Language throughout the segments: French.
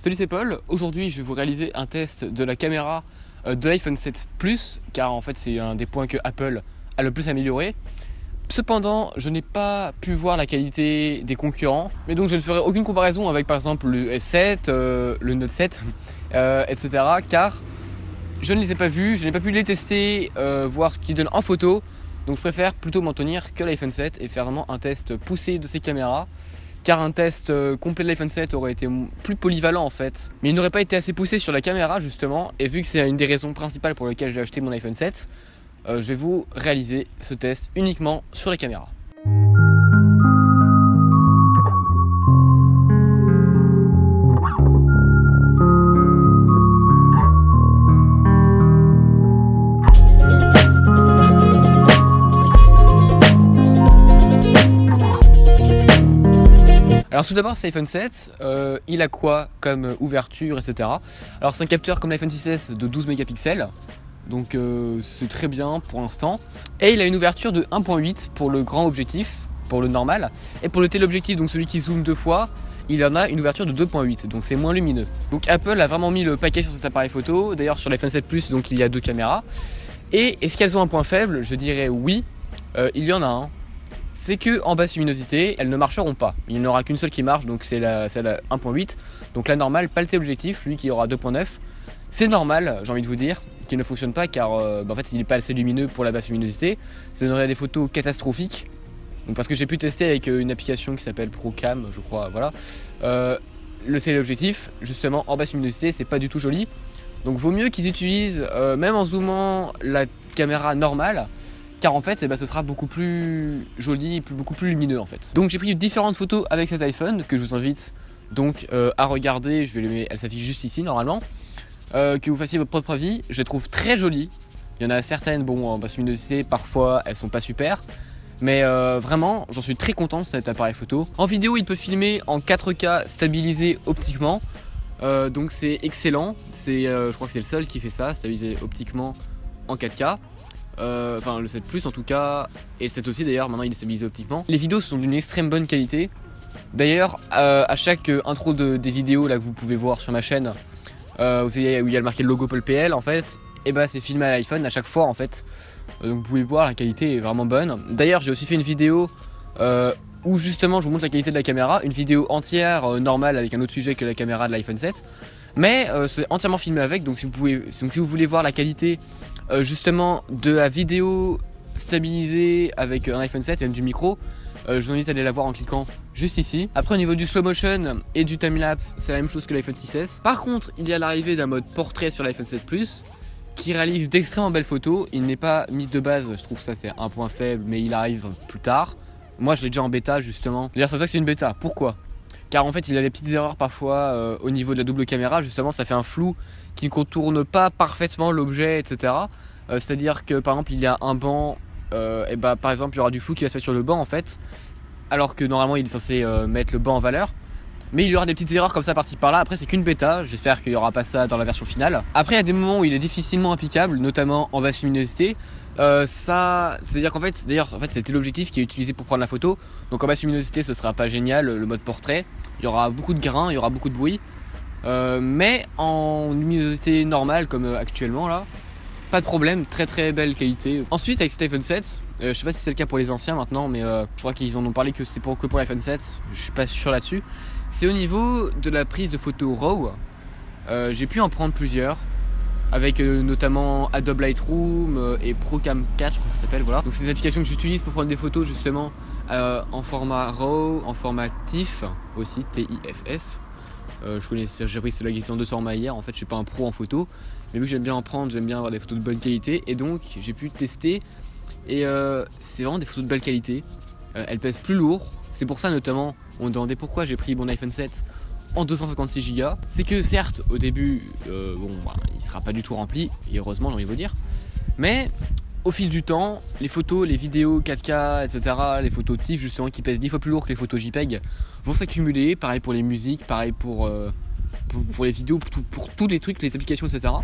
Salut, c'est Paul. Aujourd'hui je vais vous réaliser un test de la caméra de l'iPhone 7 Plus, car en fait c'est un des points que Apple a le plus amélioré. Cependant, je n'ai pas pu voir la qualité des concurrents, mais donc je ne ferai aucune comparaison avec par exemple le S7, le Note 7, etc. car je ne les ai pas vus, je n'ai pas pu les tester, voir ce qu'ils donnent en photo. Donc je préfère plutôt m'en tenir que l'iPhone 7 et faire vraiment un test poussé de ces caméras. Car un test complet de l'iPhone 7 aurait été plus polyvalent en fait. Mais il n'aurait pas été assez poussé sur la caméra justement. Et vu que c'est une des raisons principales pour lesquelles j'ai acheté mon iPhone 7, je vais vous réaliser ce test uniquement sur la caméra. Alors tout d'abord, cet iPhone 7, il a quoi comme ouverture, etc. Alors c'est un capteur comme l'iPhone 6S de 12 mégapixels, donc c'est très bien pour l'instant. Et il a une ouverture de 1.8 pour le grand objectif, pour le normal. Et pour le téléobjectif, donc celui qui zoome deux fois, il en a une ouverture de 2.8, donc c'est moins lumineux. Donc Apple a vraiment mis le paquet sur cet appareil photo. D'ailleurs sur l'iPhone 7 Plus, donc il y a deux caméras. Et est-ce qu'elles ont un point faible? Je dirais oui, il y en a un. C'est que en basse luminosité, elles ne marcheront pas. Il n'y en aura qu'une seule qui marche, donc c'est la 1.8. Donc la normale, pas le téléobjectif, lui qui aura 2.9. C'est normal, j'ai envie de vous dire, qu'il ne fonctionne pas car en fait il n'est pas assez lumineux pour la basse luminosité. Ça donnerait des photos catastrophiques. Donc parce que j'ai pu tester avec une application qui s'appelle ProCam, je crois, voilà. Le téléobjectif, justement en basse luminosité, c'est pas du tout joli. Donc vaut mieux qu'ils utilisent, même en zoomant, la caméra normale. Car en fait, ce sera beaucoup plus joli, beaucoup plus lumineux en fait. Donc j'ai pris différentes photos avec cet iPhone que je vous invite donc à regarder. Elle s'affiche juste ici normalement. Que vous fassiez votre propre avis. Je les trouve très jolies. Il y en a certaines, bon, en basse luminosité, parfois elles sont pas super. Mais vraiment, j'en suis très content de cet appareil photo. En vidéo, il peut filmer en 4K stabilisé optiquement. Donc c'est excellent. Je crois que c'est le seul qui fait ça, stabilisé optiquement en 4K. Enfin le 7 Plus en tout cas, et le 7 aussi d'ailleurs, maintenant il est stabilisé optiquement. Les vidéos sont d'une extrême bonne qualité. D'ailleurs à chaque intro des vidéos là que vous pouvez voir sur ma chaîne, où il y a marqué le logo Paul PL en fait, et c'est filmé à l'iPhone à chaque fois en fait. Donc vous pouvez voir, la qualité est vraiment bonne. D'ailleurs j'ai aussi fait une vidéo où justement je vous montre la qualité de la caméra, une vidéo entière normale avec un autre sujet que la caméra de l'iPhone 7. Mais c'est entièrement filmé avec, donc si vous voulez voir la qualité justement de la vidéo stabilisée avec un iPhone 7 et même du micro, je vous invite à aller la voir en cliquant juste ici. Après au niveau du slow motion et du timelapse, c'est la même chose que l'iPhone 6S. Par contre il y a l'arrivée d'un mode portrait sur l'iPhone 7 Plus qui réalise d'extrêmement belles photos. Il n'est pas mis de base, je trouve ça c'est un point faible, mais il arrive plus tard. Moi je l'ai déjà en bêta justement. D'ailleurs c'est pour ça que c'est une bêta, pourquoi? Car en fait il y a des petites erreurs parfois au niveau de la double caméra, justement ça fait un flou qui ne contourne pas parfaitement l'objet, etc. C'est à dire que par exemple il y a un banc, par exemple il y aura du flou qui va se faire sur le banc en fait, alors que normalement il est censé mettre le banc en valeur. Mais il y aura des petites erreurs comme ça par-ci par-là. Après c'est qu'une bêta, j'espère qu'il n'y aura pas ça dans la version finale. Après il y a des moments où il est difficilement applicable, notamment en basse luminosité. C'est-à-dire qu'en fait, c'était l'objectif qui est utilisé pour prendre la photo. Donc en basse luminosité ce sera pas génial, le mode portrait. Il y aura beaucoup de grains, il y aura beaucoup de bruit. Mais en luminosité normale comme actuellement là, pas de problème, très très belle qualité. Ensuite avec cet iPhone 7, je sais pas si c'est le cas pour les anciens maintenant, mais je crois qu'ils en ont parlé que c'est que pour l'iPhone 7, je suis pas sûr là-dessus. C'est au niveau de la prise de photos RAW, j'ai pu en prendre plusieurs. Avec notamment Adobe Lightroom et ProCam 4, je crois que ça s'appelle, voilà. Donc c'est des applications que j'utilise pour prendre des photos justement en format RAW, en format TIFF aussi, TIFF. J'ai pris cela qui sont 200 en hier, en fait je suis pas un pro en photo, mais vu que j'aime bien en prendre, j'aime bien avoir des photos de bonne qualité, et donc j'ai pu tester, et c'est vraiment des photos de belle qualité. Elles pèsent plus lourd, c'est pour ça notamment, on me demandait pourquoi j'ai pris mon iPhone 7 en 256 Go. C'est que certes au début il sera pas du tout rempli, et heureusement j'ai envie de vous dire, mais au fil du temps les photos, les vidéos 4K, etc., les photos TIFF justement qui pèsent 10 fois plus lourd que les photos JPEG vont s'accumuler. Pareil pour les musiques, pareil pour les vidéos, pour tous les trucs, les applications, etc.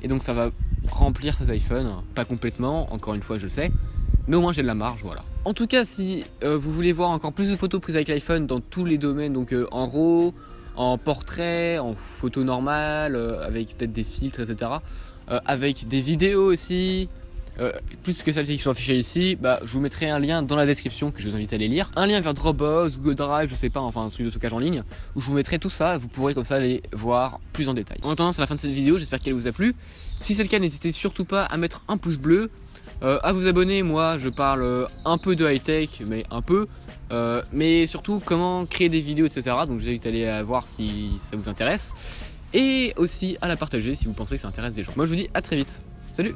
Et donc ça va remplir cet iPhone, pas complètement, encore une fois je le sais, mais au moins j'ai de la marge, voilà. En tout cas si vous voulez voir encore plus de photos prises avec l'iPhone dans tous les domaines, donc en RAW, en portrait, en photo normale, avec peut-être des filtres, etc. Avec des vidéos aussi. Plus que celles qui sont affichées ici, je vous mettrai un lien dans la description que je vous invite à aller lire. Un lien vers Dropbox, Google Drive, je sais pas, enfin un truc de stockage en ligne, où je vous mettrai tout ça, vous pourrez comme ça les voir plus en détail. En attendant, c'est la fin de cette vidéo, j'espère qu'elle vous a plu. Si c'est le cas, n'hésitez surtout pas à mettre un pouce bleu, à vous abonner. Moi je parle un peu de high-tech, mais un peu, mais surtout comment créer des vidéos, etc. Donc je vous invite à aller voir si ça vous intéresse. Et aussi à la partager si vous pensez que ça intéresse des gens. Moi je vous dis à très vite. Salut!